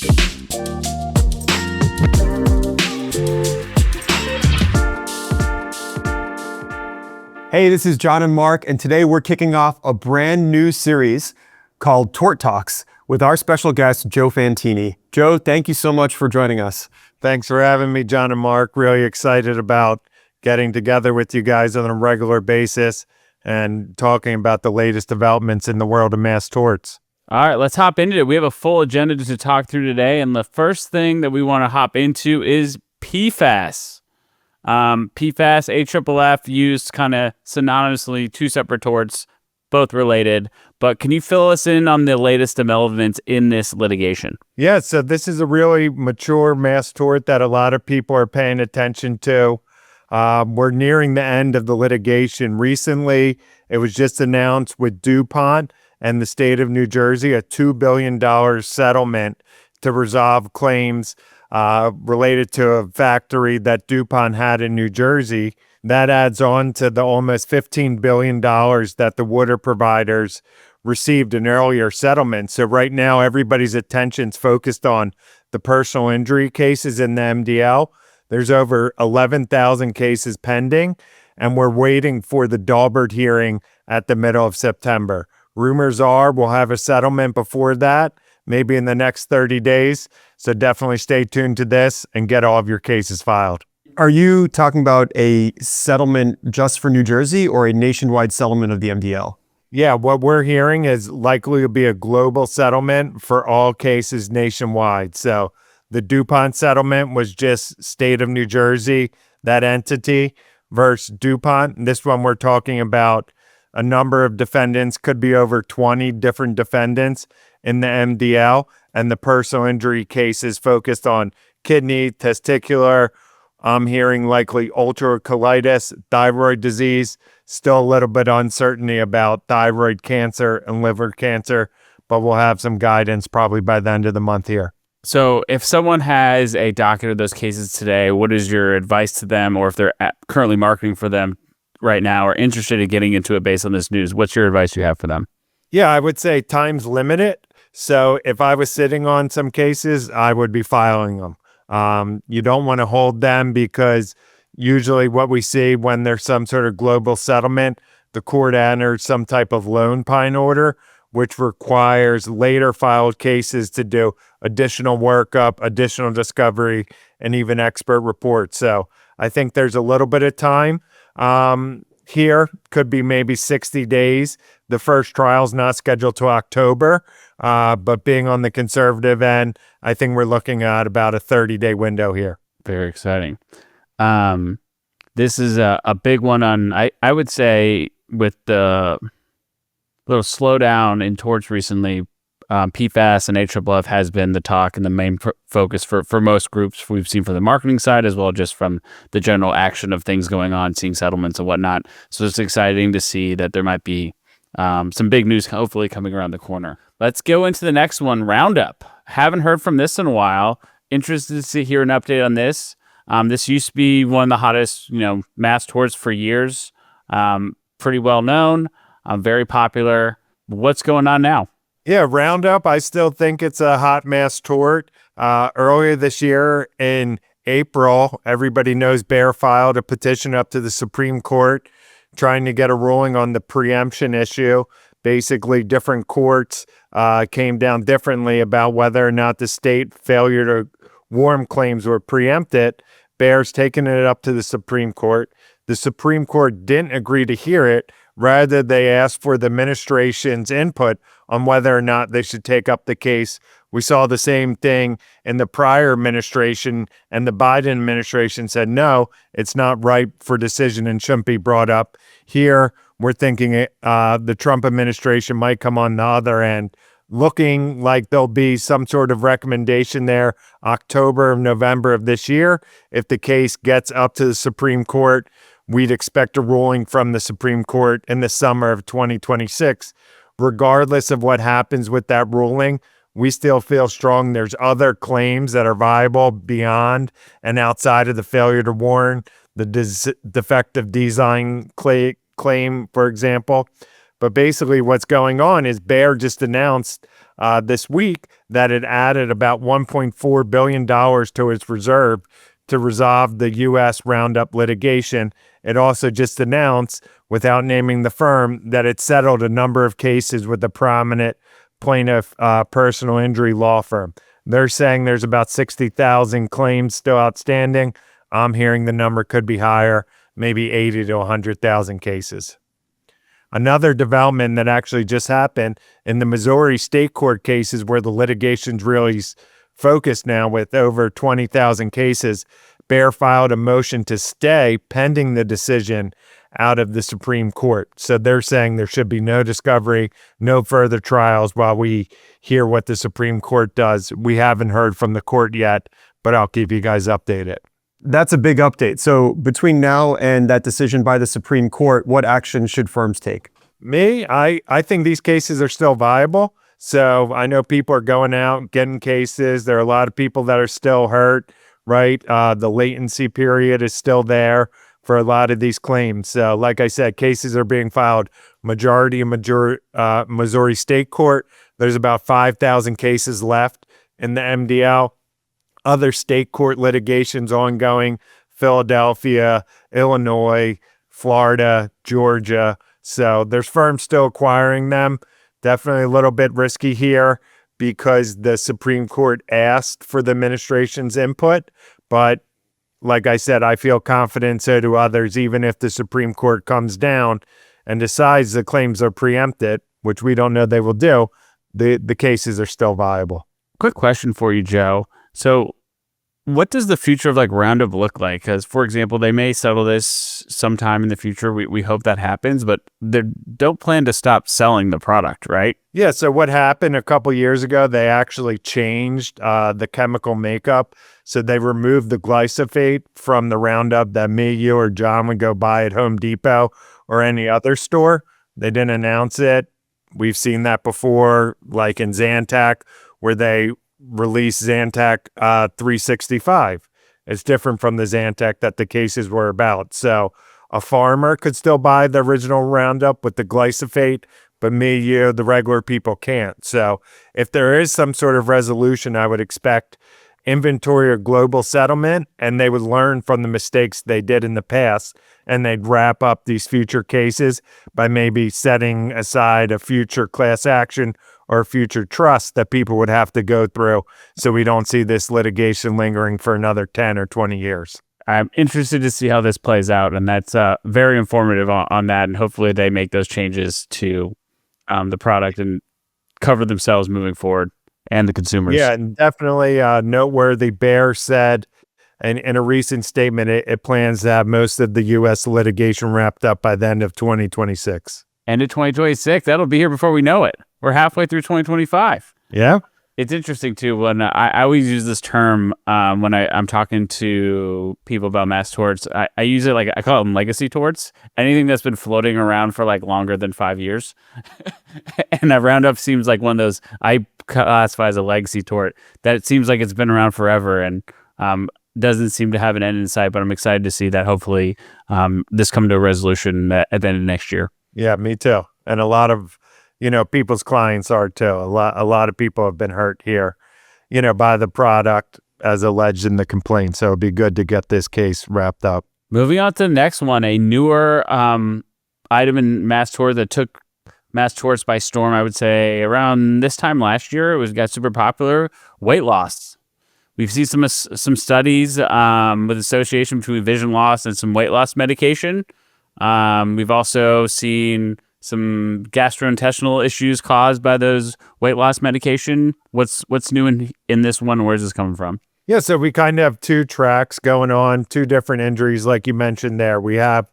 Hey, this is Jon and Marc, and today we're kicking off a brand new series called Tort Talks with our special guest, Joe Fantini. Joe, thank you so much for joining us. Thanks for having me, Jon and Marc. Really excited about getting together with you guys on a regular basis and talking about the latest developments in the world of mass torts. All right, let's hop into it. We have a full agenda to talk through today, and the first thing that we want to hop into is PFAS. PFAS, AFFF, used kind of synonymously, two separate torts, both related. But can you fill us in on the latest developments in this litigation? Yeah, so this is a really mature mass tort that a lot of people are paying attention to. We're nearing the end of the litigation. Recently, it was just announced with DuPont and the state of New Jersey, a $2 billion settlement to resolve claims related to a factory that DuPont had in New Jersey. That adds on to the almost $15 billion that the water providers received in earlier settlements. So right now, everybody's attention's focused on the personal injury cases in the MDL. There's over 11,000 cases pending, and we're waiting for the Daubert hearing at the middle of September. Rumors are we'll have a settlement before that, maybe in the next 30 days. So definitely stay tuned to this and get all of your cases filed. Are you talking about a settlement just for New Jersey or a nationwide settlement of the MDL? Yeah, what we're hearing is likely to be a global settlement for all cases nationwide. So the DuPont settlement was just state of New Jersey, that entity, versus DuPont. And this one we're talking about a number of defendants, could be over 20 different defendants in the MDL, and the personal injury cases focused on kidney, testicular. I'm hearing likely ulcerative colitis, thyroid disease, still a little bit uncertainty about thyroid cancer and liver cancer, but we'll have some guidance probably by the end of the month here. So if someone has a docket of those cases today, what is your advice to them, or if they're currently marketing for them right now or interested in getting into it based on this news, what's your advice you have for them? Yeah, I would say time's limited. So if I was sitting on some cases, I would be filing them. You don't want to hold them because usually what we see when there's some sort of global settlement, the court enters some type of lone pine order, which requires later filed cases to do additional workup, additional discovery, and even expert reports. So I think there's a little bit of time here, could be maybe 60 days. The first trial's not scheduled till October, but being on the conservative end, I think we're looking at about a 30-day window here. Very exciting. This is a big one on, I would say, with the little slowdown in torts recently, PFAS and AFFF has been the talk and the main focus for most groups we've seen from the marketing side, as well just from the general action of things going on, seeing settlements and whatnot. So it's exciting to see that there might be some big news hopefully coming around the corner. Let's go into the next one, Roundup. Haven't heard from this in a while. Interested to hear an update on this. This used to be one of the hottest, mass torts for years. Pretty well known, very popular. What's going on now? Yeah, Roundup, I still think it's a hot mass tort. Earlier this year in April, everybody knows Bayer filed a petition up to the Supreme Court trying to get a ruling on the preemption issue. Basically, different courts came down differently about whether or not the state failure to warn claims were preempted. Bayer's taken it up to the Supreme Court. The Supreme Court didn't agree to hear it. Rather, they asked for the administration's input on whether or not they should take up the case. We saw the same thing in the prior administration, and the Biden administration said, no, it's not ripe for decision and shouldn't be brought up. Here, we're thinking the Trump administration might come on the other end, looking like there'll be some sort of recommendation there October or November of this year. If the case gets up to the Supreme Court, we'd expect a ruling from the Supreme Court in the summer of 2026. Regardless of what happens with that ruling, we still feel strong there's other claims that are viable beyond and outside of the failure to warn, the defective design claim, for example. But basically what's going on is Bayer just announced this week that it added about $1.4 billion to its reserve to resolve the U.S. Roundup litigation. It also just announced, without naming the firm, that it settled a number of cases with a prominent plaintiff personal injury law firm. They're saying there's about 60,000 claims still outstanding. I'm hearing the number could be higher, maybe 80 to 100,000 cases. Another development that actually just happened in the Missouri state court cases where the litigation's really focused now with over 20,000 cases, Bayer filed a motion to stay pending the decision out of the Supreme Court. So they're saying there should be no discovery, no further trials while we hear what the Supreme Court does. We haven't heard from the court yet, but I'll keep you guys updated. That's a big update. So between now and that decision by the Supreme Court, what action should firms take? I think these cases are still viable. So I know people are going out, getting cases. There are a lot of people that are still hurt, right? The latency period is still there for a lot of these claims. So like I said, cases are being filed majority in Missouri State Court. There's about 5,000 cases left in the MDL. Other state court litigations ongoing, Philadelphia, Illinois, Florida, Georgia. So there's firms still acquiring them. Definitely a little bit risky here because the Supreme Court asked for the administration's input. But like I said, I feel confident, so do others, even if the Supreme Court comes down and decides the claims are preempted, which we don't know they will do, the cases are still viable. Quick question for you, Joe. So what does the future of like Roundup look like? Because, for example, they may settle this sometime in the future. We hope that happens, but they don't plan to stop selling the product, right? Yeah, so what happened a couple years ago, they actually changed the chemical makeup. So they removed the glyphosate from the Roundup that me, you, or John would go buy at Home Depot or any other store. They didn't announce it. We've seen that before, like in Zantac, where they released Zantac 365. It's different from the Zantac that the cases were about. So a farmer could still buy the original Roundup with the glyphosate, but me, you, the regular people can't. So if there is some sort of resolution, I would expect inventory or global settlement, and they would learn from the mistakes they did in the past, and they'd wrap up these future cases by maybe setting aside a future class action or a future trust that people would have to go through so we don't see this litigation lingering for another 10 or 20 years. I'm interested to see how this plays out, and that's very informative on that, and hopefully they make those changes to the product and cover themselves moving forward and the consumers. Yeah, and definitely noteworthy. Bayer said in a recent statement it plans to have most of the U.S. litigation wrapped up by the end of 2026. End of 2026, that'll be here before we know it. We're halfway through 2025. Yeah. It's interesting, too, when I always use this term when I'm talking to people about mass torts. I use it I call them legacy torts. Anything that's been floating around for longer than 5 years. And that Roundup seems like one of those I classify as a legacy tort that it seems like it's been around forever and doesn't seem to have an end in sight. But I'm excited to see that hopefully this come to a resolution at the end of next year. Yeah, me too. And a lot of people's clients are too. A lot of people have been hurt here, by the product as alleged in the complaint. So it'd be good to get this case wrapped up. Moving on to the next one, a newer item in mass tort that took mass torts by storm. I would say around this time last year, got super popular. Weight loss. We've seen some studies with association between vision loss and some weight loss medication. We've also seen some gastrointestinal issues caused by those weight loss medication. What's new in this one? Where's this coming from? Yeah, so we kind of have two tracks going on, two different injuries like you mentioned there. We have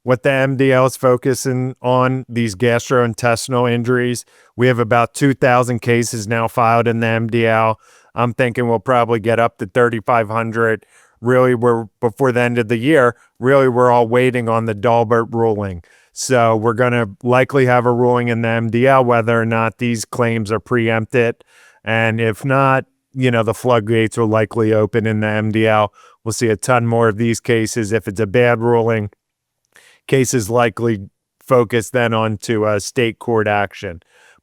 what the MDL is focusing on, these gastrointestinal injuries. We have about 2,000 cases now filed in the MDL. I'm thinking we'll probably get up to 3,500. Really, before the end of the year. Really, we're all waiting on the Dalbert ruling. So we're going to likely have a ruling in the MDL whether or not these claims are preempted. And if not, the floodgates will likely open in the MDL. We'll see a ton more of these cases. If it's a bad ruling, cases likely focus then onto state court action.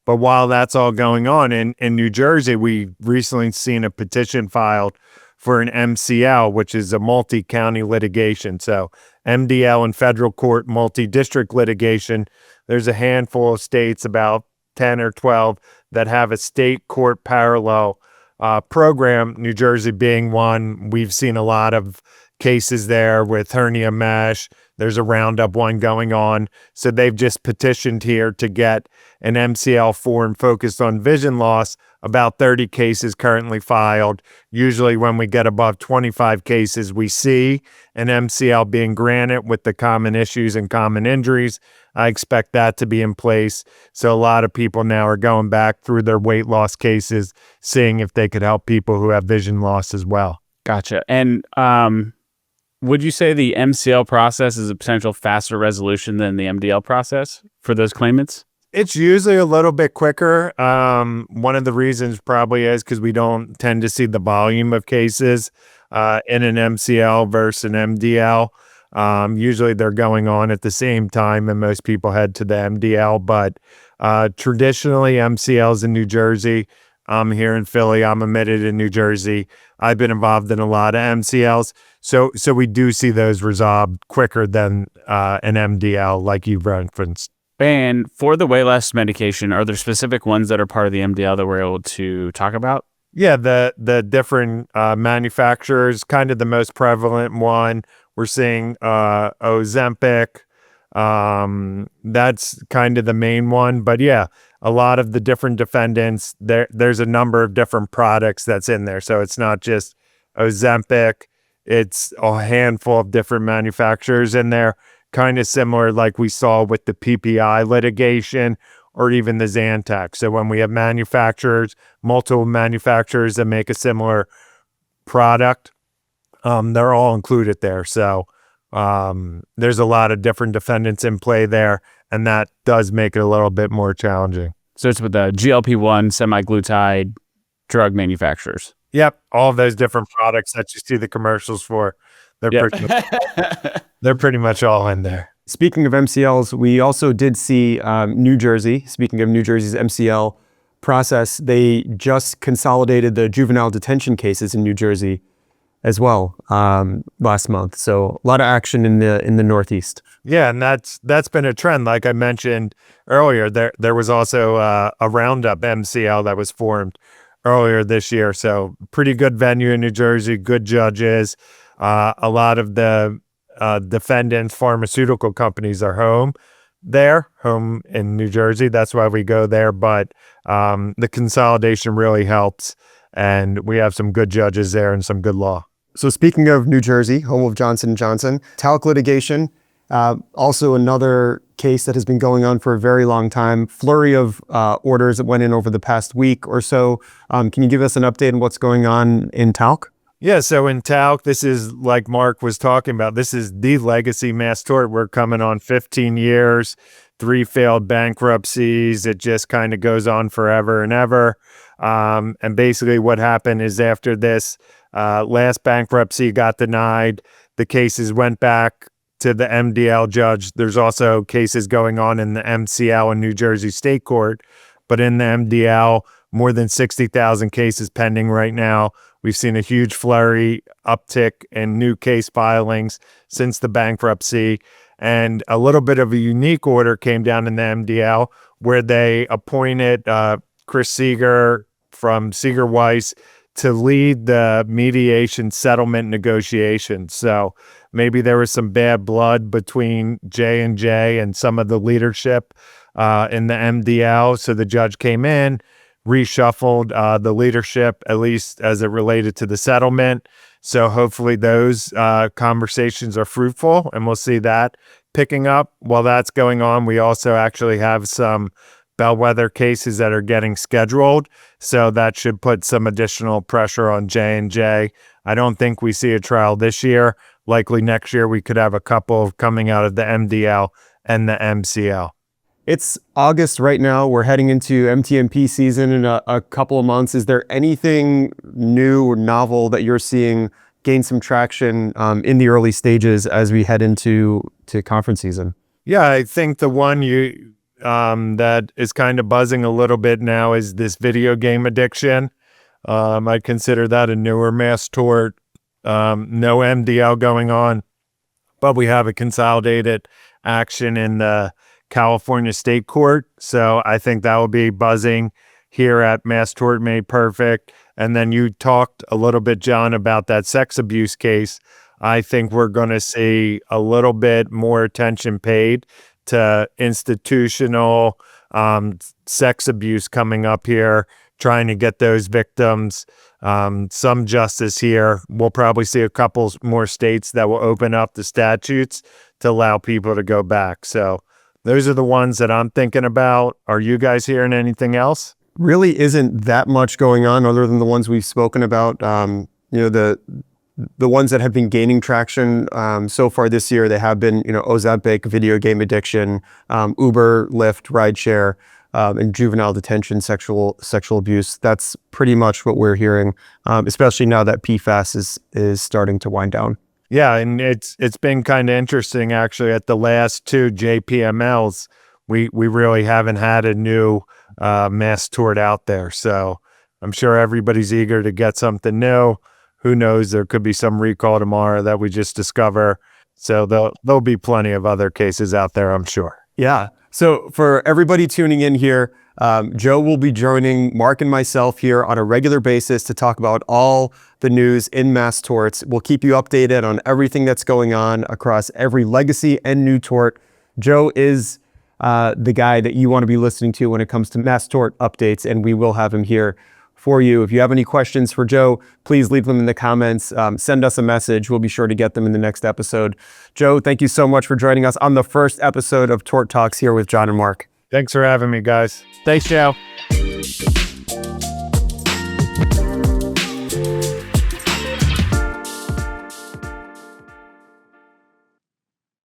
But while that's all going on in New Jersey, we recently seen a petition filed for an MCL, which is a multi-county litigation. So MDL in federal court, multi-district litigation. There's a handful of states, about 10 or 12, that have a state court parallel program, New Jersey being one. We've seen a lot of cases there with hernia mesh. There's a Roundup one going on. So they've just petitioned here to get an MCL form focused on vision loss. About 30 cases currently filed. Usually when we get above 25 cases, we see an MCL being granted with the common issues and common injuries. I expect that to be in place. So a lot of people now are going back through their weight loss cases, seeing if they could help people who have vision loss as well. Gotcha. And would you say the MCL process is a potential faster resolution than the MDL process for those claimants? It's usually a little bit quicker. One of the reasons probably is because we don't tend to see the volume of cases in an MCL versus an MDL. Usually they're going on at the same time and most people head to the MDL, but traditionally MCLs in New Jersey. I'm here in Philly. I'm admitted in New Jersey. I've been involved in a lot of MCLs. So we do see those resolved quicker than an MDL like you referenced. And for the weight loss medication, are there specific ones that are part of the MDL that we're able to talk about? Yeah, the different manufacturers, kind of the most prevalent one. We're seeing Ozempic. That's kind of the main one. But yeah, a lot of the different defendants, there's a number of different products that's in there. So it's not just Ozempic. It's a handful of different manufacturers in there, kind of similar like we saw with the PPI litigation or even the Zantac. So when we have manufacturers, multiple manufacturers that make a similar product, they're all included there. So there's a lot of different defendants in play there, and that does make it a little bit more challenging. So it's with the GLP-1 semaglutide drug manufacturers. Yep, all of those different products that you see the commercials for, they're pretty much all in there. Speaking of MCLs, we also did see New Jersey. Speaking of New Jersey's MCL process, they just consolidated the juvenile detention cases in New Jersey as well last month. So a lot of action in the Northeast. Yeah, and that's been a trend. Like I mentioned earlier, there was also a Roundup MCL that was formed earlier this year. So pretty good venue in New Jersey, good judges. A lot of the defendants, pharmaceutical companies are home in New Jersey. That's why we go there. But the consolidation really helps. And we have some good judges there and some good law. So speaking of New Jersey, home of Johnson & Johnson, Talc litigation, also another case that has been going on for a very long time. Flurry of orders that went in over the past week or so. Can you give us an update on what's going on in Talc? Yeah, so in Talc, this is like Mark was talking about, this is the legacy mass tort. We're coming on 15 years, 3 failed bankruptcies. It just kind of goes on forever and ever. And basically what happened is after this last bankruptcy got denied, the cases went back to the MDL judge. There's also cases going on in the MCL in New Jersey State Court, but in the MDL, more than 60,000 cases pending right now. We've seen a huge flurry uptick in new case filings since the bankruptcy. And a little bit of a unique order came down in the MDL where they appointed Chris Seeger from Seeger Weiss to lead the mediation settlement negotiations. So maybe there was some bad blood between J&J and some of the leadership in the MDL. So the judge came in, reshuffled the leadership, at least as it related to the settlement. So hopefully those conversations are fruitful, and we'll see that picking up. While that's going on, we also actually have some bellwether cases that are getting scheduled. So that should put some additional pressure on J&J. I don't think we see a trial this year. Likely next year we could have a couple coming out of the MDL and the MCL. It's August right now. We're heading into MTMP season in a couple of months. Is there anything new or novel that you're seeing gain some traction in the early stages as we head into conference season? Yeah, I think the one that is kind of buzzing a little bit now is this video game addiction. I'd consider that a newer mass tort. No MDL going on, but we have a consolidated action in the California State Court. So I think that will be buzzing here at Mass Tort Made Perfect. And then you talked a little bit, Jon, about that sex abuse case. I think we're going to see a little bit more attention paid to institutional sex abuse coming up here, trying to get those victims some justice here. We'll probably see a couple more states that will open up the statutes to allow people to go back. So those are the ones that I'm thinking about. Are you guys hearing anything else? Really isn't that much going on other than the ones we've spoken about. The ones that have been gaining traction so far this year, they have been, Ozempic, video game addiction, Uber, Lyft, rideshare, and juvenile detention, sexual abuse. That's pretty much what we're hearing, especially now that PFAS is starting to wind down. Yeah, and it's been kind of interesting actually. At the last two JPMLs, we really haven't had a new mass tort out there. So I'm sure everybody's eager to get something new. Who knows? There could be some recall tomorrow that we just discover. So there'll be plenty of other cases out there, I'm sure. Yeah. So for everybody tuning in here, Joe will be joining Marc and myself here on a regular basis to talk about all the news in mass torts. We'll keep you updated on everything that's going on across every legacy and new tort. Joe is the guy that you want to be listening to when it comes to mass tort updates, and we will have him here for you. If you have any questions for Joe, please leave them in the comments. Send us a message. We'll be sure to get them in the next episode. Joe, thank you so much for joining us on the first episode of Tort Talks here with Jon and Marc. Thanks for having me, guys. Thanks, Joe.